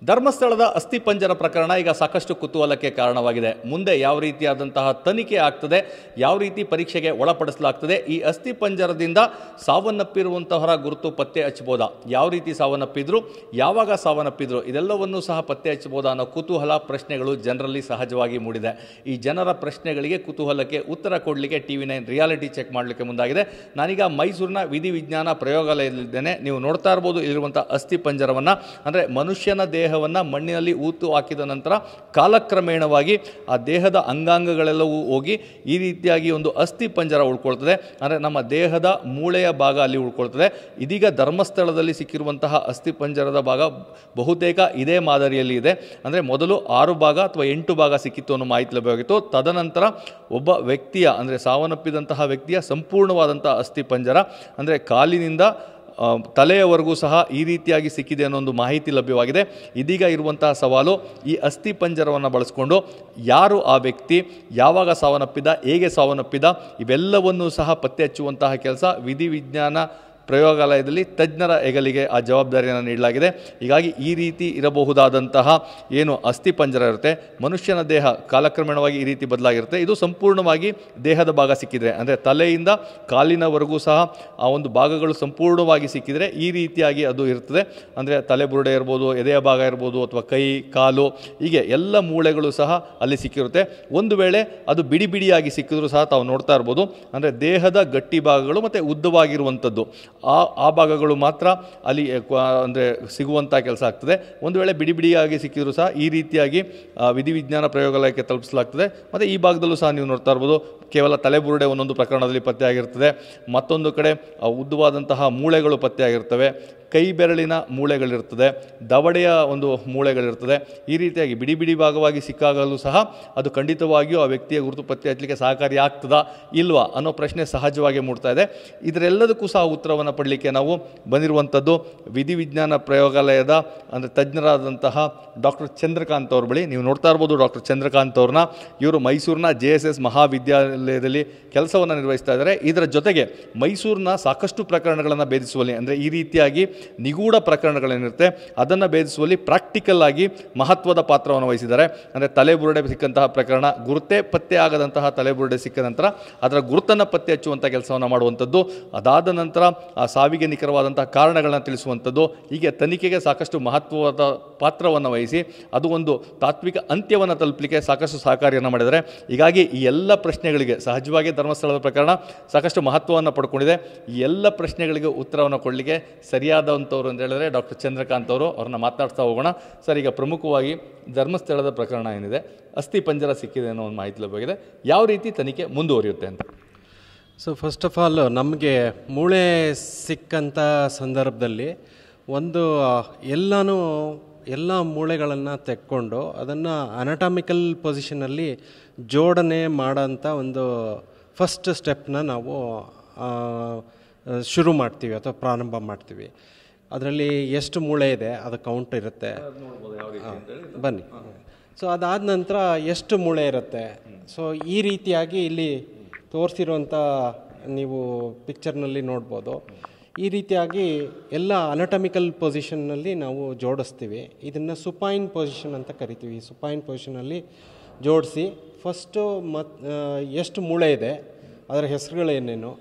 ಧರ್ಮಸ್ಥಳದ ಅಸ್ಥಿಪಂಜರ ಪ್ರಕರಣ ಈಗ ಸಾಕಷ್ಟು ಕುತೂಹಲಕ್ಕೆ ಕಾರಣವಾಗಿದೆ. ಮುಂದೆ ಯಾವ ರೀತಿಯಾದಂತಹ ತನಿಖೆ ಆಗ್ತದೆ, ಯಾವ ರೀತಿ ಪರೀಕ್ಷೆಗೆ ಒಳಪಡಿಸಲಾಗ್ತದೆ, ಈ ಅಸ್ಥಿಪಂಜರದಿಂದ ಸಾವನ್ನಪ್ಪಿರುವಂತಹವರ ಗುರುತು ಪತ್ತೆ ಹಚ್ಚಬಹುದಾ, ಯಾವ ರೀತಿ ಸಾವನ್ನಪ್ಪಿದ್ರು, ಯಾವಾಗ ಸಾವನ್ನಪ್ಪಿದ್ರು, ಇದೆಲ್ಲವನ್ನೂ ಸಹ ಪತ್ತೆ ಹಚ್ಚಬಹುದಾ ಅನ್ನೋ ಕುತೂಹಲ ಪ್ರಶ್ನೆಗಳು ಜನರಲ್ಲಿ ಸಹಜವಾಗಿ ಮೂಡಿದೆ. ಈ ಜನರ ಪ್ರಶ್ನೆಗಳಿಗೆ ಕುತೂಹಲಕ್ಕೆ ಉತ್ತರ ಕೊಡಲಿಕ್ಕೆ TV9 ರಿಯಾಲಿಟಿ ಚೆಕ್ ಮಾಡಲಿಕ್ಕೆ ಮುಂದಾಗಿದೆ. ನಾನೀಗ ಮೈಸೂರಿನ ವಿಧಿವಿಜ್ಞಾನ ಪ್ರಯೋಗಾಲಯದಲ್ಲಿದ್ದೇನೆ. ನೀವು ನೋಡ್ತಾ ಇರ್ಬೋದು ಇಲ್ಲಿರುವಂಥ ಅಸ್ಥಿಪಂಜರವನ್ನು, ಅಂದರೆ ಮನುಷ್ಯನ ದೇಹವನ್ನು ಮಣ್ಣಿನಲ್ಲಿ ಊತು ಹಾಕಿದ ನಂತರ ಕಾಲಕ್ರಮೇಣವಾಗಿ ಆ ದೇಹದ ಅಂಗಾಂಗಗಳೆಲ್ಲವೂ ಹೋಗಿ ಈ ರೀತಿಯಾಗಿ ಒಂದು ಅಸ್ಥಿಪಂಜರ ಉಳ್ಕೊಳ್ತದೆ. ಅಂದರೆ ನಮ್ಮ ದೇಹದ ಮೂಳೆಯ ಭಾಗ ಅಲ್ಲಿ ಉಳ್ಕೊಳ್ತದೆ. ಇದೀಗ ಧರ್ಮಸ್ಥಳದಲ್ಲಿ ಸಿಕ್ಕಿರುವಂತಹ ಅಸ್ಥಿಪಂಜರದ ಭಾಗ ಬಹುತೇಕ ಇದೇ ಮಾದರಿಯಲ್ಲಿ ಇದೆ. ಅಂದರೆ ಮೊದಲು 6 ಭಾಗ ಅಥವಾ 8 ಭಾಗ ಸಿಕ್ಕಿತ್ತು ಅನ್ನೋ ಮಾಹಿತಿ ಲಭ್ಯವಾಗಿತ್ತು. ತದನಂತರ ಒಬ್ಬ ವ್ಯಕ್ತಿಯ, ಅಂದರೆ ಸಾವನ್ನಪ್ಪಿದಂತಹ ವ್ಯಕ್ತಿಯ ಸಂಪೂರ್ಣವಾದಂಥ ಅಸ್ಥಿಪಂಜರ, ಅಂದರೆ ಕಾಲಿನಿಂದ ತಲೆಯವರೆಗೂ ಸಹ ಈ ರೀತಿಯಾಗಿ ಸಿಕ್ಕಿದೆ ಅನ್ನೋ ಒಂದು ಮಾಹಿತಿ ಲಭ್ಯವಾಗಿದೆ. ಇದೀಗ ಇರುವಂತಹ ಸವಾಲು, ಈ ಅಸ್ಥಿಪಂಜರವನ್ನು ಬಳಸಿಕೊಂಡು ಯಾರು ಆ ವ್ಯಕ್ತಿ, ಯಾವಾಗ ಸಾವನ್ನಪ್ಪಿದ, ಹೇಗೆ ಸಾವನ್ನಪ್ಪಿದ, ಇವೆಲ್ಲವನ್ನೂ ಸಹ ಪತ್ತೆ ಹಚ್ಚುವಂತಹ ಕೆಲಸ ವಿಧಿವಿಜ್ಞಾನ ಪ್ರಯೋಗಾಲಯದಲ್ಲಿ ತಜ್ಞರ ಹೆಗಲಿಗೆ ಆ ಜವಾಬ್ದಾರಿಯನ್ನು ನೀಡಲಾಗಿದೆ. ಹೀಗಾಗಿ ಈ ರೀತಿ ಇರಬಹುದಾದಂತಹ ಏನು ಅಸ್ಥಿಪಂಜರ ಇರುತ್ತೆ, ಮನುಷ್ಯನ ದೇಹ ಕಾಲಕ್ರಮೇಣವಾಗಿ ಈ ರೀತಿ ಬದಲಾಗಿರುತ್ತೆ. ಇದು ಸಂಪೂರ್ಣವಾಗಿ ದೇಹದ ಭಾಗ ಸಿಕ್ಕಿದರೆ, ಅಂದರೆ ತಲೆಯಿಂದ ಕಾಲಿನವರೆಗೂ ಸಹ ಆ ಒಂದು ಭಾಗಗಳು ಸಂಪೂರ್ಣವಾಗಿ ಸಿಕ್ಕಿದರೆ ಈ ರೀತಿಯಾಗಿ ಅದು ಇರ್ತದೆ. ಅಂದರೆ ತಲೆಬುರುಡೆ ಇರ್ಬೋದು, ಎದೆಯ ಭಾಗ ಇರ್ಬೋದು, ಅಥವಾ ಕೈ, ಕಾಲು, ಹೀಗೆ ಎಲ್ಲ ಮೂಳೆಗಳು ಸಹ ಅಲ್ಲಿ ಸಿಕ್ಕಿರುತ್ತೆ. ಒಂದು ವೇಳೆ ಅದು ಬಿಡಿ ಬಿಡಿಯಾಗಿ ಸಿಕ್ಕಿದ್ರೂ ಸಹ ತಾವು ನೋಡ್ತಾ ಇರ್ಬೋದು. ಅಂದರೆ ದೇಹದ ಗಟ್ಟಿ ಭಾಗಗಳು ಮತ್ತು ಉದ್ದವಾಗಿರುವಂಥದ್ದು ಆ ಭಾಗಗಳು ಮಾತ್ರ ಅಲ್ಲಿ ಅಂದರೆ ಸಿಗುವಂಥ ಕೆಲಸ ಆಗ್ತದೆ. ಒಂದು ವೇಳೆ ಬಿಡಿ ಬಿಡಿಯಾಗಿ ಸಿಕ್ಕಿದ್ರು ಸಹ ಈ ರೀತಿಯಾಗಿ ವಿಧಿವಿಜ್ಞಾನ ಪ್ರಯೋಗಾಲಯಕ್ಕೆ ತಲುಪಿಸಲಾಗ್ತದೆ. ಮತ್ತು ಈ ಭಾಗದಲ್ಲೂ ಸಹ ನೀವು ನೋಡ್ತಾ ಇರ್ಬೋದು, ಕೇವಲ ತಲೆಬುರುಡೆ ಒಂದೊಂದು ಪ್ರಕರಣದಲ್ಲಿ ಪತ್ತೆಯಾಗಿರ್ತದೆ. ಮತ್ತೊಂದು ಕಡೆ ಉದ್ದವಾದಂತಹ ಮೂಳೆಗಳು ಪತ್ತೆಯಾಗಿರ್ತವೆ, ಕೈ ಬೆರಳಿನ ಮೂಳೆಗಳಿರ್ತದೆ, ದವಡೆಯ ಒಂದು ಮೂಳೆಗಳಿರ್ತದೆ. ಈ ರೀತಿಯಾಗಿ ಬಿಡಿ ಬಿಡಿ ಭಾಗವಾಗಿ ಸಿಕ್ಕಾಗಲೂ ಸಹ ಅದು ಖಂಡಿತವಾಗಿಯೂ ಆ ವ್ಯಕ್ತಿಯ ಗುರುತು ಪತ್ತೆ ಹಚ್ಚಲಿಕ್ಕೆ ಸಹಕಾರಿ ಆಗ್ತದಾ ಇಲ್ವಾ ಅನ್ನೋ ಪ್ರಶ್ನೆ ಸಹಜವಾಗಿ ಮೂಡ್ತಾ ಇದೆ. ಇದರೆಲ್ಲದಕ್ಕೂ ಸಹ ಉತ್ತರವನ್ನು ಪಡಲಿಕ್ಕೆ ನಾವು ಬಂದಿರುವಂಥದ್ದು ವಿಧಿವಿಜ್ಞಾನ ಪ್ರಯೋಗಾಲಯದ ಅಂದರೆ ತಜ್ಞರಾದಂತಹ ಡಾಕ್ಟರ್ ಚಂದ್ರಕಾಂತ್ ಅವ್ರ ಬಳಿ. ನೀವು ನೋಡ್ತಾ ಇರ್ಬೋದು ಡಾಕ್ಟರ್ ಚಂದ್ರಕಾಂತ್ ಅವ್ರನ್ನ. ಇವರು ಮೈಸೂರಿನ JSS ಮಹಾವಿದ್ಯಾಲಯದಲ್ಲಿ ಕೆಲಸವನ್ನು ನಿರ್ವಹಿಸ್ತಾ ಇದ್ದಾರೆ. ಇದರ ಜೊತೆಗೆ ಮೈಸೂರಿನ ಸಾಕಷ್ಟು ಪ್ರಕರಣಗಳನ್ನು ಭೇದಿಸುವಲ್ಲಿ, ಅಂದರೆ ಈ ರೀತಿಯಾಗಿ ನಿಗೂಢ ಪ್ರಕರಣಗಳೇನಿರುತ್ತೆ ಅದನ್ನು ಭೇದಿಸುವಲ್ಲಿ ಪ್ರಾಕ್ಟಿಕಲ್ ಆಗಿ ಮಹತ್ವದ ಪಾತ್ರವನ್ನು ವಹಿಸಿದ್ದಾರೆ. ಅಂದರೆ ತಲೆಬುರುಡೆ ಸಿಕ್ಕಂತಹ ಪ್ರಕರಣ, ಗುರುತೇ ಪತ್ತೆ ಆಗದಂತಹ ತಲೆಬುರುಡೆ ಸಿಕ್ಕ ನಂತರ ಅದರ ಗುರುತನ್ನು ಪತ್ತೆ ಹಚ್ಚುವಂಥ ಕೆಲಸವನ್ನು ಮಾಡುವಂಥದ್ದು, ಅದಾದ ನಂತರ ಆ ಸಾವಿಗೆ ನಿಖರವಾದಂತಹ ಕಾರಣಗಳನ್ನು ತಿಳಿಸುವಂಥದ್ದು, ಹೀಗೆ ತನಿಖೆಗೆ ಸಾಕಷ್ಟು ಮಹತ್ವದ ಪಾತ್ರವನ್ನು ವಹಿಸಿ ಅದು ಒಂದು ತಾತ್ವಿಕ ಅಂತ್ಯವನ್ನು ತಲುಪಲಿಕ್ಕೆ ಸಾಕಷ್ಟು ಸಹಕಾರಿಯನ್ನು ಮಾಡಿದ್ದಾರೆ. ಹೀಗಾಗಿ ಈ ಎಲ್ಲ ಪ್ರಶ್ನೆಗಳಿಗೆ ಸಹಜವಾಗಿ ಧರ್ಮಸ್ಥಳದ ಪ್ರಕರಣ ಸಾಕಷ್ಟು ಮಹತ್ವವನ್ನು ಪಡ್ಕೊಂಡಿದೆ. ಈ ಎಲ್ಲ ಪ್ರಶ್ನೆಗಳಿಗೆ ಉತ್ತರವನ್ನು ಕೊಡಲಿಕ್ಕೆ ಸರಿಯಾದಂಥವ್ರು ಅಂತ ಹೇಳಿದ್ರೆ ಡಾಕ್ಟರ್ ಚಂದ್ರಕಾಂತ್ ಅವರು. ಅವ್ರನ್ನ ಮಾತನಾಡ್ತಾ ಹೋಗೋಣ. ಸರ್, ಈಗ ಪ್ರಮುಖವಾಗಿ ಧರ್ಮಸ್ಥಳದ ಪ್ರಕರಣ ಏನಿದೆ, ಅಸ್ಥಿಪಂಜರ ಸಿಕ್ಕಿದೆ ಅನ್ನೋ ಒಂದು ಮಾಹಿತಿ ಲಭ್ಯವಾಗಿದೆ. ಯಾವ ರೀತಿ ತನಿಖೆ ಮುಂದುವರಿಯುತ್ತೆ ಅಂತ? ಸೊ ಫಸ್ಟ್ ಆಫ್ ಆಲ್, ನಮಗೆ ಮೂಳೆ ಸಿಕ್ಕಂಥ ಸಂದರ್ಭದಲ್ಲಿ ಒಂದು ಎಲ್ಲ ಮೂಳೆಗಳನ್ನು ತೆಕ್ಕೊಂಡು ಅದನ್ನು ಅನಾಟಮಿಕಲ್ ಪೊಸಿಷನಲ್ಲಿ ಜೋಡಣೆ ಮಾಡೋಂಥ ಒಂದು ಫಸ್ಟ್ ಸ್ಟೆಪ್ನ ನಾವು ಶುರು ಮಾಡ್ತೀವಿ ಅಥವಾ ಪ್ರಾರಂಭ ಮಾಡ್ತೀವಿ. ಅದರಲ್ಲಿ ಎಷ್ಟು ಮೂಳೆ ಇದೆ ಅದು ಕೌಂಟ್ ಇರುತ್ತೆ. ಬನ್ನಿ. ಸೊ ಅದಾದ ನಂತರ ಎಷ್ಟು ಮೂಳೆ ಇರುತ್ತೆ. ಸೊ ಈ ರೀತಿಯಾಗಿ ಇಲ್ಲಿ ತೋರಿಸಿರುವಂಥ ನೀವು ಪಿಕ್ಚರ್ನಲ್ಲಿ ನೋಡ್ಬೋದು. ಈ ರೀತಿಯಾಗಿ ಎಲ್ಲ ಅನಾಟಮಿಕಲ್ ಪೊಸಿಷನ್ನಲ್ಲಿ ನಾವು ಜೋಡಿಸ್ತೀವಿ. ಇದನ್ನು ಸುಪೈನ್ ಪೊಸಿಷನ್ ಅಂತ ಕರಿತೀವಿ. ಸುಪೈನ್ ಪೊಸಿಷನಲ್ಲಿ ಜೋಡಿಸಿ ಫಸ್ಟು ಎಷ್ಟು ಮೂಳೆ ಇದೆ, ಅದರ ಹೆಸರುಗಳೇನೇನು,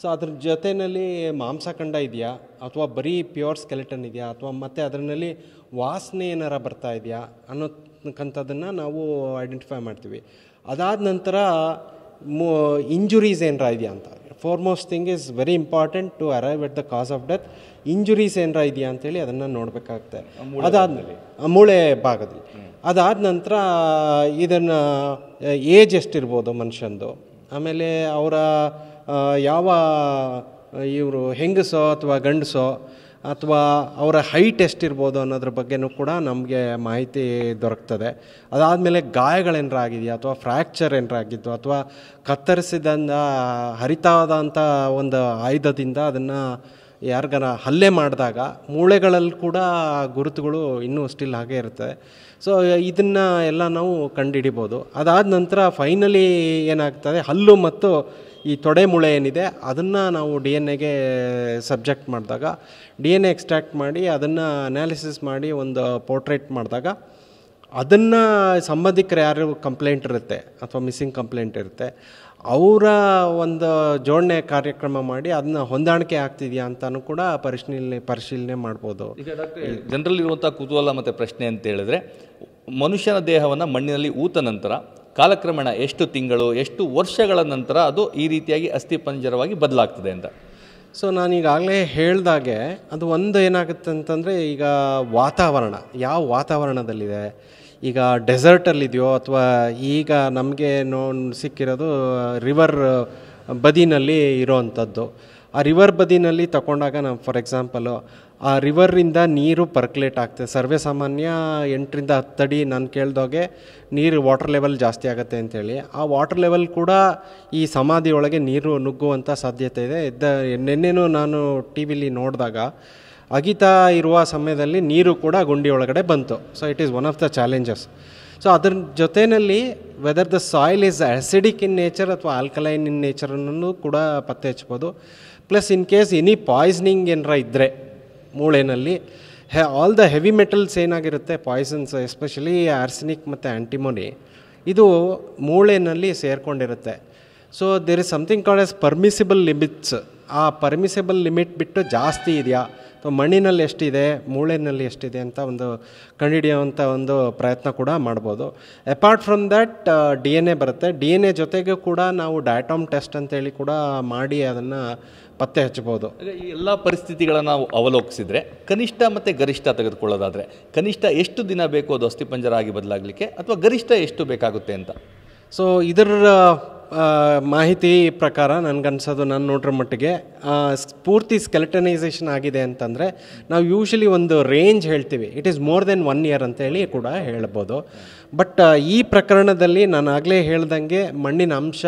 ಸೊ ಅದ್ರ ಜೊತೆಯಲ್ಲಿ ಮಾಂಸಖಂಡ ಇದೆಯಾ ಅಥವಾ ಬರೀ ಪ್ಯೂರ್ ಸ್ಕೆಲೆಟನ್ ಇದೆಯಾ ಅಥವಾ ಮತ್ತು ಅದರಲ್ಲಿ ವಾಸನೆ ಏನಾರ ಬರ್ತಾ ಇದೆಯಾ ಅನ್ನೋಕ್ಕಂಥದ್ದನ್ನು ನಾವು ಐಡೆಂಟಿಫೈ ಮಾಡ್ತೀವಿ. ಅದಾದ ನಂತರ ಇಂಜುರೀಸ್ ಏನಾರ ಇದೆಯಾ ಅಂತ. Foremost thing is very important to arrive at the cause of death. Injuries ಏನಾರ ಇದೆಯಾ ಅಂತೇಳಿ ಅದನ್ನು ನೋಡಬೇಕಾಗುತ್ತೆ. ಅದಾದಮೇಲೆ ಮೂಳೆ ಭಾಗದಲ್ಲಿ ಅದಾದ ನಂತರ ಇದನ್ನು ಏಜ್ ಎಷ್ಟಿರ್ಬೋದು ಮನುಷ್ಯಂದು, ಆಮೇಲೆ ಅವರ ಯಾವ ಇವರು ಹೆಂಗಸೋ ಅಥವಾ ಗಂಡಸೋ ಅಥವಾ ಅವರ ಹೈಟ್ ಎಷ್ಟಿರ್ಬೋದು ಅನ್ನೋದ್ರ ಬಗ್ಗೆನೂ ಕೂಡ ನಮಗೆ ಮಾಹಿತಿ ದೊರಕ್ತದೆ. ಅದಾದಮೇಲೆ ಗಾಯಗಳೇನಾರ ಆಗಿದೆಯಾ ಅಥವಾ ಫ್ರ್ಯಾಕ್ಚರ್ ಏನಾರ ಆಗಿದ್ದು ಅಥವಾ ಕತ್ತರಿಸಿದಂಥ ಹರಿತಾದಂಥ ಒಂದು ಆಯುಧದಿಂದ ಅದನ್ನು ಯಾರಿಗಾರ ಹಲ್ಲೆ ಮಾಡಿದಾಗ ಮೂಳೆಗಳಲ್ಲಿ ಕೂಡ ಗುರುತುಗಳು ಇನ್ನೂ ಸ್ಟಿಲ್ ಹಾಗೇ ಇರುತ್ತೆ. ಸೊ ಇದನ್ನು ಎಲ್ಲ ನಾವು ಕಂಡುಹಿಡಿಬೋದು. ಅದಾದ ನಂತರ ಫೈನಲಿ ಏನಾಗ್ತದೆ, ಹಲ್ಲು ಮತ್ತು ಈ ತೊಡೆ ಮೂಳೆ ಏನಿದೆ ಅದನ್ನು ನಾವು DNA ಸಬ್ಜೆಕ್ಟ್ ಮಾಡಿದಾಗ DNA ಎಕ್ಸ್ಟ್ರಾಕ್ಟ್ ಮಾಡಿ ಅದನ್ನು ಅನಾಲಿಸಿಸ್ ಮಾಡಿ ಒಂದು ಪೋರ್ಟ್ರೇಟ್ ಮಾಡಿದಾಗ ಅದನ್ನು ಸಂಬಂಧಿಕರು ಯಾರು ಕಂಪ್ಲೇಂಟ್ ಇರುತ್ತೆ ಅಥವಾ ಮಿಸ್ಸಿಂಗ್ ಕಂಪ್ಲೇಂಟ್ ಇರುತ್ತೆ ಅವರ ಒಂದು ಜೋಡಣೆ ಕಾರ್ಯಕ್ರಮ ಮಾಡಿ ಅದನ್ನ ಹೊಂದಾಣಿಕೆ ಆಗ್ತಿದೆಯಾ ಅಂತಲೂ ಕೂಡ ಪರಿಶೀಲನೆ ಮಾಡ್ಬೋದು. ಈಗ ಡಾಕ್ಟರ್, ಜನರಲ್ಲಿ ಇರುವಂಥ ಕುತೂಹಲ ಮತ್ತು ಪ್ರಶ್ನೆ ಅಂತ ಹೇಳಿದ್ರೆ, ಮನುಷ್ಯನ ದೇಹವನ್ನು ಮಣ್ಣಿನಲ್ಲಿ ಊತ ನಂತರ ಕಾಲಕ್ರಮೇಣ ಎಷ್ಟು ತಿಂಗಳು ಎಷ್ಟು ವರ್ಷಗಳ ನಂತರ ಅದು ಈ ರೀತಿಯಾಗಿ ಅಸ್ಥಿಪಂಜರವಾಗಿ ಬದಲಾಗ್ತದೆ ಅಂತ. ಸೊ ನಾನೀಗಾಗಲೇ ಹೇಳ್ದಾಗೆ ಅದು ಒಂದು ಏನಾಗುತ್ತೆ ಅಂತಂದರೆ, ಈಗ ವಾತಾವರಣ ಯಾವ ವಾತಾವರಣದಲ್ಲಿದೆ, ಈಗ ಡೆಸರ್ಟಲ್ಲಿದೆಯೋ ಅಥವಾ ಈಗ ನಮಗೆ ಸಿಕ್ಕಿರೋದು ರಿವರ್ ಬದಿನಲ್ಲಿ ಇರೋವಂಥದ್ದು. ಆ ರಿವರ್ ಬದಿನಲ್ಲಿ ತಗೊಂಡಾಗ ನಾವು ಫಾರ್ ಎಕ್ಸಾಂಪಲು ಆ ರಿವರಿಂದ ನೀರು ಪರ್ಕ್ಯುಲೇಟ್ ಆಗ್ತದೆ. ಸರ್ವೇ ಸಾಮಾನ್ಯ 8ರಿಂದ 10 ಅಡಿ ನಾನು ಕೇಳ್ದಾಗೆ ನೀರು ವಾಟರ್ ಲೆವೆಲ್ ಜಾಸ್ತಿ ಆಗುತ್ತೆ ಅಂಥೇಳಿ. ಆ ವಾಟರ್ ಲೆವೆಲ್ ಕೂಡ ಈ ಸಮಾಧಿಯೊಳಗೆ ನೀರು ನುಗ್ಗುವಂಥ ಸಾಧ್ಯತೆ ಇದೆ. ನಿನ್ನೆನೂ ನಾನು ಟಿ ವಿಲಿ ನೋಡಿದಾಗ ಅಗಿತಾ ಇರುವ ಸಮಯದಲ್ಲಿ ನೀರು ಕೂಡ ಗುಂಡಿ ಒಳಗಡೆ ಬಂತು. So it is one of the challenges. So ಅದ್ರ ಜೊತೆಯಲ್ಲಿ whether the soil is acidic in nature ಅಥವಾ ಆಲ್ಕಲೈನ್ ಇನ್ ನೇಚರನ್ನು ಕೂಡ ಪತ್ತೆ ಹಚ್ಬೋದು. Plus in case any poisoning ಏನಾರ ಇದ್ದರೆ ಮೂಳೆಯಲ್ಲಿ ಆಲ್ ದ ಹೆವಿ ಮೆಟಲ್ಸ್ ಏನಾಗಿರುತ್ತೆ, ಪಾಯ್ಸನ್ಸ್ ಎಸ್ಪೆಷಲಿ ಆರ್ಸೆನಿಕ್ ಮತ್ತು ಆ್ಯಂಟಿಮೋನಿ, ಇದು ಮೂಳೆಯಲ್ಲಿ ಸೇರಿಕೊಂಡಿರುತ್ತೆ. So there is something called as permissible limits. ಆ ಪರ್ಮಿಸಿಬಲ್ ಲಿಮಿಟ್ ಬಿಟ್ಟು ಜಾಸ್ತಿ ಇದೆಯಾ ಅಥವಾ ಮಣ್ಣಿನಲ್ಲಿ ಎಷ್ಟಿದೆ ಮೂಳೆಯಲ್ಲಿ ಎಷ್ಟಿದೆ ಅಂತ ಒಂದು ಕಂಡುಹಿಡಿಯುವಂಥ ಒಂದು ಪ್ರಯತ್ನ ಕೂಡ ಮಾಡ್ಬೋದು. ಅಪಾರ್ಟ್ ಫ್ರಮ್ ದ್ಯಾಟ್ DNA ಬರುತ್ತೆ. DNA ಜೊತೆಗೆ ಕೂಡ ನಾವು ಡಯಾಟಮ್ ಟೆಸ್ಟ್ ಅಂತೇಳಿ ಕೂಡ ಮಾಡಿ ಅದನ್ನು ಪತ್ತೆ ಹಚ್ಬೋದು. ಈ ಎಲ್ಲ ಪರಿಸ್ಥಿತಿಗಳನ್ನು ನಾವು ಅವಲೋಕಿಸಿದರೆ ಕನಿಷ್ಠ ಮತ್ತು ಗರಿಷ್ಠ ತೆಗೆದುಕೊಳ್ಳೋದಾದರೆ ಕನಿಷ್ಠ ಎಷ್ಟು ದಿನ ಬೇಕು ಅದು ಅಸ್ಥಿಪಂಜರ ಆಗಿ ಬದಲಾಗಲಿಕ್ಕೆ, ಅಥವಾ ಗರಿಷ್ಠ ಎಷ್ಟು ಬೇಕಾಗುತ್ತೆ ಅಂತ? ಸೊ ಇದರ ಮಾಹಿತಿ ಪ್ರಕಾರ ನನಗನ್ಸೋದು, ನಾನು ನೋಡ್ರ ಮಟ್ಟಿಗೆ ಪೂರ್ತಿ ಸ್ಕೆಲೆಟನೈಸೇಷನ್ ಆಗಿದೆ ಅಂತಂದರೆ ನಾವು ಯೂಶಲಿ ಒಂದು ರೇಂಜ್ ಹೇಳ್ತೀವಿ, it is more than 1 year ಅಂತೇಳಿ ಕೂಡ ಹೇಳ್ಬೋದು. ಬಟ್ ಈ ಪ್ರಕರಣದಲ್ಲಿ ನಾನು ಆಗಲೇ ಹೇಳ್ದಂಗೆ ಮಣ್ಣಿನ ಅಂಶ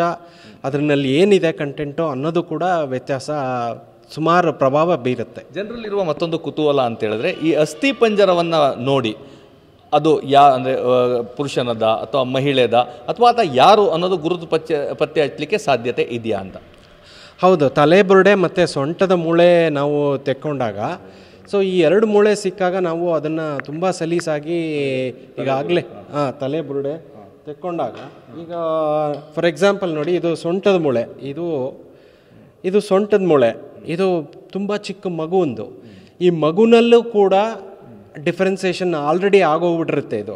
ಅದರಲ್ಲಿ ಏನಿದೆ ಕಂಟೆಂಟು ಅನ್ನೋದು ಕೂಡ ವ್ಯತ್ಯಾಸ ಸುಮಾರು ಪ್ರಭಾವ ಬೀರುತ್ತೆ. ಜನರಲ್ಲಿರುವ ಮತ್ತೊಂದು ಕುತೂಹಲ ಅಂತ ಹೇಳಿದ್ರೆ, ಈ ಅಸ್ಥಿಪಂಜರವನ್ನು ನೋಡಿ ಅದು ಅಂದರೆ ಪುರುಷನದ ಅಥವಾ ಮಹಿಳೆದ ಅಥವಾ ಆತ ಯಾರು ಅನ್ನೋದು ಗುರುತು ಪತ್ತೆ ಹಚ್ಚಲಿಕ್ಕೆ ಸಾಧ್ಯತೆ ಇದೆಯಾ ಅಂತ? ಹೌದು, ತಲೆಬುರುಡೆ ಮತ್ತು ಸೊಂಟದ ಮೂಳೆ ನಾವು ತೆಕ್ಕೊಂಡಾಗ, ಸೊ ಈ 2 ಮೂಳೆ ಸಿಕ್ಕಾಗ ನಾವು ಅದನ್ನು ತುಂಬ ಸಲೀಸಾಗಿ ಈಗಾಗಲೇ ತಲೆಬುರುಡೆ ತೆಕ್ಕೊಂಡಾಗ, ಈಗ ಫಾರ್ ಎಕ್ಸಾಂಪಲ್ ನೋಡಿ, ಇದು ಸೊಂಟದ ಮೂಳೆ, ಇದು ಸೊಂಟದ ಮೂಳೆ, ಇದು ತುಂಬ ಚಿಕ್ಕ ಮಗುವೊಂದು. ಈ ಮಗುನಲ್ಲೂ ಕೂಡ ಡಿಫ್ರೆನ್ಸಿಯೇಷನ್ ಆಲ್ರೆಡಿ ಆಗೋಗ್ಬಿಟ್ಟಿರುತ್ತೆ, ಇದು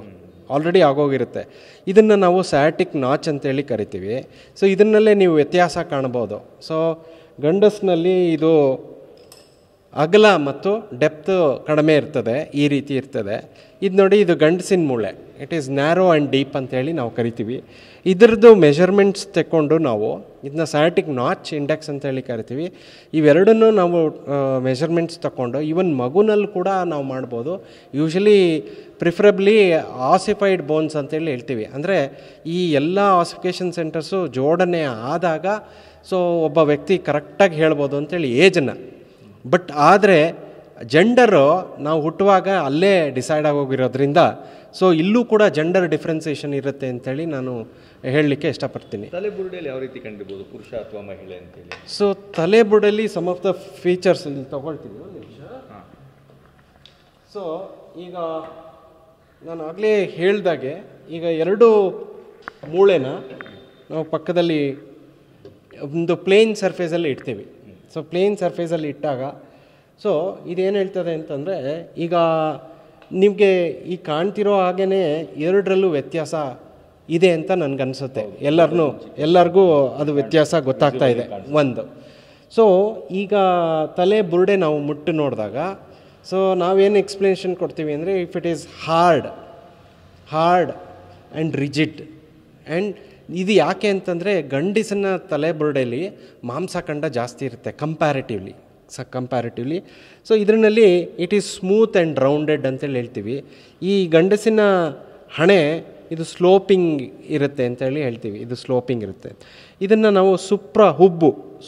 ಆಲ್ರೆಡಿ ಆಗೋಗಿರುತ್ತೆ. ಇದನ್ನು ನಾವು ಸಯಾಟಿಕ್ ನಾಚ್ ಅಂತೇಳಿ ಕರಿತೀವಿ. ಸೊ ಇದನ್ನಲ್ಲೇ ನೀವು ವ್ಯತ್ಯಾಸ ಕಾಣ್ಬೋದು. ಸೊ ಗಂಡಸ್ನಲ್ಲಿ ಇದು ಅಗಲ ಮತ್ತು ಡೆಪ್ತ್ ಕಡಿಮೆ ಇರ್ತದೆ, ಈ ರೀತಿ ಇರ್ತದೆ. ಇದು ನೋಡಿ, ಇದು ಗಂಡಸಿನ ಮೂಳೆ, it is narrow and deep ಅಂತೇಳಿ ನಾವು ಕರಿತೀವಿ. ಇದರದ್ದು ಮೆಷರ್ಮೆಂಟ್ಸ್ ತೆಕ್ಕೊಂಡು ನಾವು ಇದನ್ನ ಸಯಾಟಿಕ್ ನಾಚ್ ಇಂಡೆಕ್ಸ್ ಅಂತೇಳಿ ಕರಿತೀವಿ. ಇವೆರಡನ್ನೂ ನಾವು ಮೆಷರ್ಮೆಂಟ್ಸ್ ತಗೊಂಡು ಈವನ್ ಮಗುನಲ್ಲಿ ಕೂಡ ನಾವು ಮಾಡ್ಬೋದು. ಯೂಶಲಿ ಪ್ರಿಫರಬ್ಲಿ ಆಸಿಫೈಡ್ ಬೋನ್ಸ್ ಅಂತೇಳಿ ಹೇಳ್ತೀವಿ. ಅಂದರೆ ಈ ಎಲ್ಲ ಆಸಿಫಿಕೇಷನ್ ಸೆಂಟರ್ಸು ಜೋಡಣೆ ಆದಾಗ ಸೊ ಒಬ್ಬ ವ್ಯಕ್ತಿ ಕರೆಕ್ಟಾಗಿ ಹೇಳ್ಬೋದು ಅಂತೇಳಿ ಏಜನ್ನು. ಬಟ್ ಆದರೆ ಜೆಂಡರು ನಾವು ಹುಟ್ಟುವಾಗ ಅಲ್ಲೇ ಡಿಸೈಡ್ ಆಗೋಗಿರೋದ್ರಿಂದ ಸೊ ಇಲ್ಲೂ ಕೂಡ ಜೆಂಡರ್ ಡಿಫ್ರೆನ್ಸಿಯೇಷನ್ ಇರುತ್ತೆ ಅಂತೇಳಿ ನಾನು ಹೇಳಲಿಕ್ಕೆ ಇಷ್ಟಪಡ್ತೀನಿ. ತಲೆಬುರುಡೆಯಲ್ಲಿ ಯಾವ ರೀತಿ ಕಂಡುಬೋದು, ಪುರುಷ ಅಥವಾ ಮಹಿಳೆ ಅಂತೇಳಿ? ಸೊ ತಲೆಬುರುಡೆಯಲ್ಲಿ ಸಮ್ ಆಫ್ ದ ಫೀಚರ್ಸ್ ಇಲ್ಲಿ ತಗೊಳ್ತೀನಿ ಒಂದು ನಿಮಿಷ. ಸೊ ಈಗ ನಾನು ಆಗಲೇ ಹೇಳ್ದಾಗೆ, ಈಗ 2 ಮೂಳೆನ ನಾವು ಪಕ್ಕದಲ್ಲಿ ಒಂದು ಪ್ಲೇನ್ ಸರ್ಫೇಸಲ್ಲಿ ಇಡ್ತೀವಿ. ಸೊ ಪ್ಲೇನ್ ಸರ್ಫೇಸಲ್ಲಿ ಇಟ್ಟಾಗ ಸೊ ಇದೇನು ಹೇಳ್ತದೆ ಅಂತಂದರೆ, ಈಗ ನಿಮಗೆ ಈ ಕಾಣ್ತಿರೋ ಹಾಗೇ 2ರಲ್ಲೂ ವ್ಯತ್ಯಾಸ ಇದೆ ಅಂತ ನನಗನ್ಸುತ್ತೆ. ಎಲ್ಲರಿಗೂ ಅದು ವ್ಯತ್ಯಾಸ ಗೊತ್ತಾಗ್ತಾ ಇದೆ ಒಂದು. ಸೊ ಈಗ ತಲೆ ಬುರುಡೆ ನಾವು ಮುಟ್ಟು ನೋಡಿದಾಗ ಸೊ ನಾವೇನು ಎಕ್ಸ್ಪ್ಲನೇಷನ್ ಕೊಡ್ತೀವಿ ಅಂದರೆ, if it is hard and rigid. And ಇದು ಯಾಕೆ ಅಂತಂದರೆ, ಗಂಡಸಿನ ತಲೆ ಬುರುಡೆಯಲ್ಲಿ ಮಾಂಸಖಂಡ ಜಾಸ್ತಿ ಇರುತ್ತೆ ಕಂಪ್ಯಾರಿಟಿವ್ಲಿ. ಸೊ ಇದರಲ್ಲಿ it is smooth and rounded ಅಂತೇಳಿ ಹೇಳ್ತೀವಿ. ಈ ಗಂಡಸಿನ ಹಣೆ ಇದು ಸ್ಲೋಪಿಂಗ್ ಇರುತ್ತೆ ಅಂತೇಳಿ ಹೇಳ್ತೀವಿ. ಇದು ಸ್ಲೋಪಿಂಗ್ ಇರುತ್ತೆ. ಇದನ್ನು ನಾವು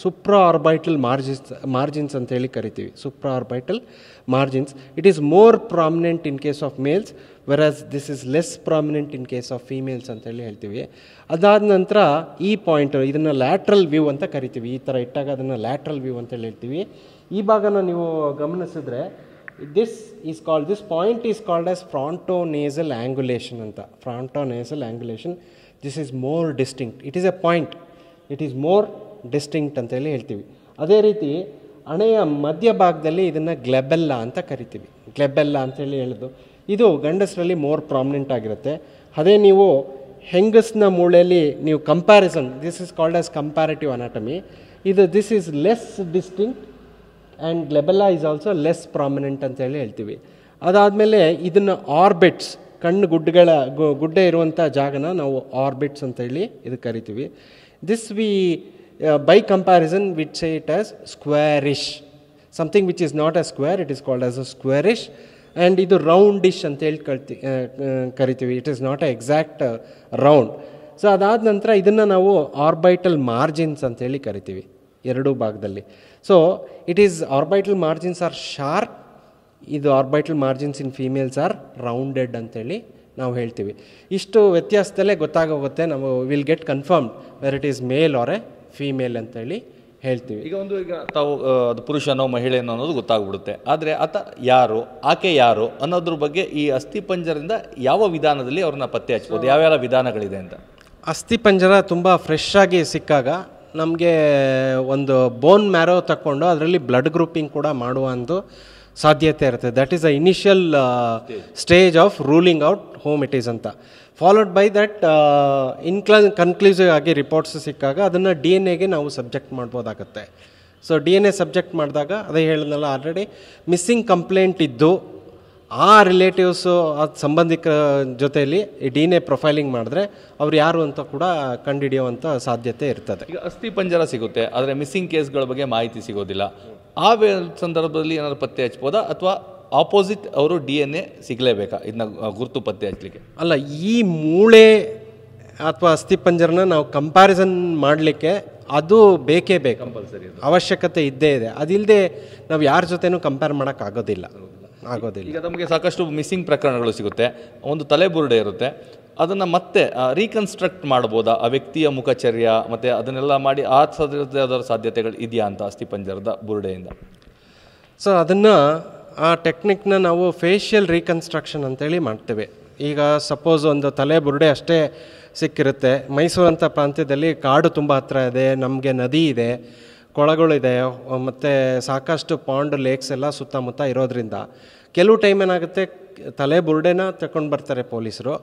ಸುಪ್ರಾ ಆರ್ಬೈಟಲ್ ಮಾರ್ಜಿನ್ಸ್ ಅಂತೇಳಿ ಕರಿತೀವಿ. Supra orbital margins. It is more prominent in case of males, whereas this is less prominent in case of females ಅಂತೇಳಿ ಹೇಳ್ತೀವಿ. ಅದಾದ ನಂತರ ಈ ಪಾಯಿಂಟ್, ಇದನ್ನು ಲ್ಯಾಟ್ರಲ್ ವ್ಯೂ ಅಂತ ಕರಿತೀವಿ. ಈ ಥರ ಇಟ್ಟಾಗ ಅದನ್ನು ಲ್ಯಾಟ್ರಲ್ ವ್ಯೂ ಅಂತೇಳಿ ಹೇಳ್ತೀವಿ. ಈ ಭಾಗನ ನೀವು ಗಮನಿಸಿದ್ರೆ this point is called as frontonasal angulation ಅಂತ. frontonasal angulation, this is more distinct. It is a point, it is more distinct ಅಂತೇಳಿ ಹೇಳ್ತೀವಿ. ಅದೇ ರೀತಿ ಹಣೆಯ ಮಧ್ಯಭಾಗದಲ್ಲಿ ಇದನ್ನು ಗ್ಲೆಬೆಲ್ಲಾ ಅಂತ ಕರಿತೀವಿ. ಗ್ಲೆಬೆಲ್ಲಾ ಅಂತೇಳಿ ಹೇಳೋದು ಇದು ಗಂಡಸರಲ್ಲಿ ಮೋರ್ ಪ್ರಾಮಿನೆಂಟ್ ಆಗಿರುತ್ತೆ. ಅದೇ ನೀವು ಹೆಂಗಸ್ನ ಮೂಳೆಯಲ್ಲಿ ನೀವು comparison, this is called as comparative anatomy. This is less distinct and glabella is also less prominent ಅಂತೇಳಿ ಹೇಳ್ತೀವಿ. ಅದಾದಮೇಲೆ ಇದನ್ನು ಆರ್ಬಿಟ್ಸ್, ಕಣ್ಣು ಗುಡ್ಡೆ ಇರುವಂಥ ಜಾಗನ ನಾವು ಆರ್ಬಿಟ್ಸ್ ಅಂತೇಳಿ ಇದಕ್ಕೆ ಕರಿತೀವಿ. This by comparison which say it as squarish. Something which is not a square, it is called as a squarish. And ಇದು ರೌಂಡಿಶ್ ಅಂತೇಳಿ ಕರಿತೀವಿ. It is not a exact round. So ಅದಾದ ನಂತರ ಇದನ್ನು ನಾವು ಆರ್ಬೈಟಲ್ ಮಾರ್ಜಿನ್ಸ್ ಅಂತೇಳಿ ಕರಿತೀವಿ ಎರಡೂ ಭಾಗದಲ್ಲಿ. So it is orbital margins are sharp, ಇದು orbital margins in females are rounded ಅಂತೇಳಿ ನಾವು ಹೇಳ್ತೀವಿ. ಇಷ್ಟು ವ್ಯತ್ಯಾಸದಲ್ಲೇ ಗೊತ್ತಾಗೋಗುತ್ತೆ, ನಾವು will get confirmed where it is male or a female ಅಂತೇಳಿ ಹೇಳ್ತೀವಿ. ಈಗ ತಾವು ಅದು ಪುರುಷನೋ ಮಹಿಳೆನೋ ಅನ್ನೋದು ಗೊತ್ತಾಗ್ಬಿಡುತ್ತೆ. ಆದರೆ ಆಕೆ ಯಾರು ಅನ್ನೋದ್ರ ಬಗ್ಗೆ ಈ ಅಸ್ಥಿಪಂಜರದಿಂದ ಯಾವ ವಿಧಾನದಲ್ಲಿ ಅವ್ರನ್ನ ಪತ್ತೆ ಹಚ್ಬೋದು, ಯಾವ್ಯಾವ ವಿಧಾನಗಳಿದೆ ಅಂತ? ಅಸ್ಥಿಪಂಜರ ತುಂಬ ಫ್ರೆಶ್ ಆಗಿ ಸಿಕ್ಕಾಗ ನಮಗೆ ಒಂದು ಬೋನ್ ಮ್ಯಾರೋ ತಗೊಂಡು ಅದರಲ್ಲಿ ಬ್ಲಡ್ ಗ್ರೂಪಿಂಗ್ ಕೂಡ ಮಾಡುವ ಒಂದು ಸಾಧ್ಯತೆ ಇರುತ್ತೆ. That is a initial stage of ruling out home it is ಅಂತ. ಫಾಲೋಡ್ ಬೈ ದಟ್ ಕನ್ಕ್ಲೂಸಿವ್ ಆಗಿ ರಿಪೋರ್ಟ್ಸ್ ಸಿಕ್ಕಾಗ ಅದನ್ನು DNA ನಾವು ಸಬ್ಜೆಕ್ಟ್ ಮಾಡ್ಬೋದಾಗತ್ತೆ. ಸೊ DNA ಸಬ್ಜೆಕ್ಟ್ ಮಾಡಿದಾಗ ಅದೇ ಹೇಳಿದ್ನಲ್ಲ ಆಲ್ರೆಡಿ, ಮಿಸ್ಸಿಂಗ್ ಕಂಪ್ಲೇಂಟ್ ಇದ್ದು ಆ ರಿಲೇಟಿವ್ಸು ಆ ಸಂಬಂಧಿಕರ ಜೊತೆಯಲ್ಲಿ DNA ಪ್ರೊಫೈಲಿಂಗ್ ಮಾಡಿದ್ರೆ ಅವ್ರು ಯಾರು ಅಂತ ಕೂಡ ಕಂಡುಹಿಡಿಯುವಂಥ ಸಾಧ್ಯತೆ ಇರ್ತದೆ. ಈಗ ಅಸ್ಥಿಪಂಜರ ಸಿಗುತ್ತೆ, ಆದರೆ ಮಿಸ್ಸಿಂಗ್ ಕೇಸ್ಗಳ ಬಗ್ಗೆ ಮಾಹಿತಿ ಸಿಗೋದಿಲ್ಲ. ಆ ಸಂದರ್ಭದಲ್ಲಿ ಏನಾದ್ರು ಪತ್ತೆ ಹಚ್ಬೋದಾ, ಅಥವಾ ಆಪೋಸಿಟ್ ಅವರು DNA ಸಿಗಲೇಬೇಕಾ ಇದನ್ನ ಗುರುತು ಪತ್ತೆ ಹಚ್ಚಲಿಕ್ಕೆ? ಅಲ್ಲ, ಈ ಮೂಳೆ ಅಥವಾ ಅಸ್ಥಿಪಂಜರನ ನಾವು ಕಂಪ್ಯಾರಿಸನ್ ಮಾಡಲಿಕ್ಕೆ ಅದು ಬೇಕೇ ಬೇಕು, ಕಂಪಲ್ಸರಿ ಅವಶ್ಯಕತೆ ಇದ್ದೇ ಇದೆ. ಅದಿಲ್ಲದೆ ನಾವು ಯಾರ ಜೊತೆನೂ ಕಂಪೇರ್ ಮಾಡೋಕ್ಕಾಗೋದಿಲ್ಲ. ಈಗ ನಮಗೆ ಸಾಕಷ್ಟು ಮಿಸ್ಸಿಂಗ್ ಪ್ರಕರಣಗಳು ಸಿಗುತ್ತೆ. ಒಂದು ತಲೆಬುರುಡೆ ಇರುತ್ತೆ, ಅದನ್ನು ಮತ್ತೆ ರೀಕನ್ಸ್ಟ್ರಕ್ಟ್ ಮಾಡ್ಬೋದಾ ಆ ವ್ಯಕ್ತಿಯ ಮುಖಚರ್ಯ ಮತ್ತು ಅದನ್ನೆಲ್ಲ ಮಾಡಿ ಅದರ ಸಾಧ್ಯತೆಗಳು ಇದೆಯಾ ಅಂತ ಅಸ್ಥಿಪಂಜರದ ಬುರುಡೆಯಿಂದ? ಸೊ ಅದನ್ನು ಆ ಟೆಕ್ನಿಕ್ನ ನಾವು ಫೇಶಿಯಲ್ ರೀಕನ್ಸ್ಟ್ರಕ್ಷನ್ ಅಂತೇಳಿ ಮಾಡ್ತೇವೆ. ಈಗ ಸಪೋಸ್ ಒಂದು ತಲೆ ಬುರುಡೆ ಅಷ್ಟೇ ಸಿಕ್ಕಿರುತ್ತೆ, ಮೈಸೂರಂಥ ಪ್ರಾಂತ್ಯದಲ್ಲಿ ಕಾಡು ತುಂಬ ಹತ್ತಿರ ಇದೆ, ನಮಗೆ ನದಿ ಇದೆ, ಕೊಳಗಳಿದೆ, ಮತ್ತು ಸಾಕಷ್ಟು ಪಾಂಡ್ ಲೇಕ್ಸ್ ಎಲ್ಲ ಸುತ್ತಮುತ್ತ ಇರೋದ್ರಿಂದ ಕೆಲವು ಟೈಮ್ ಏನಾಗುತ್ತೆ, ತಲೆ ಬುರುಡೆನ ತಗೊಂಡು ಬರ್ತಾರೆ ಪೊಲೀಸರು.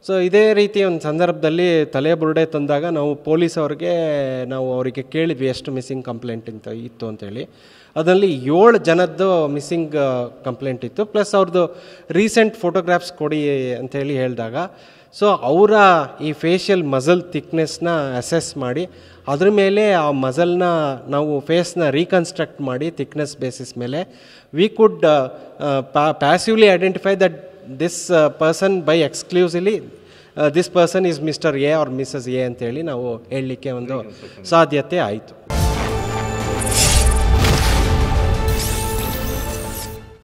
ಸೊ ಇದೇ ರೀತಿ ಒಂದು ಸಂದರ್ಭದಲ್ಲಿ ತಲೆ ಬುರುಡೆ ತಂದಾಗ ನಾವು ಪೊಲೀಸವ್ರಿಗೆ ಅವರಿಗೆ ಕೇಳಿದ್ವಿ ಎಷ್ಟು ಮಿಸ್ಸಿಂಗ್ ಕಂಪ್ಲೇಂಟ್ ಇತ್ತು ಅಂತೇಳಿ. ಅದರಲ್ಲಿ 7 ಜನದ್ದು ಮಿಸ್ಸಿಂಗ್ ಕಂಪ್ಲೇಂಟ್ ಇತ್ತು, ಪ್ಲಸ್ ಅವ್ರದ್ದು ರೀಸೆಂಟ್ ಫೋಟೋಗ್ರಾಫ್ಸ್ ಕೊಡಿ ಅಂಥೇಳಿ ಹೇಳಿದಾಗ ಸೊ ಅವರ ಈ ಫೇಶಿಯಲ್ ಮಸಲ್ ಥಿಕ್ನೆಸ್ನ ಅಸೆಸ್ ಮಾಡಿ ಅದ್ರ ಮೇಲೆ ಆ ಮಸಲ್ನ ನಾವು ಫೇಸ್ನ ರೀಕನ್ಸ್ಟ್ರಕ್ಟ್ ಮಾಡಿ ಥಿಕ್ನೆಸ್ ಬೇಸಿಸ್ ಮೇಲೆ we could passively identify that this person by exclusively this person is mister A or missus A ಅಂತೇಳಿ ನಾವು ಹೇಳಲಿಕ್ಕೆ ಒಂದು ಸಾಧ್ಯತೆ ಆಯಿತು.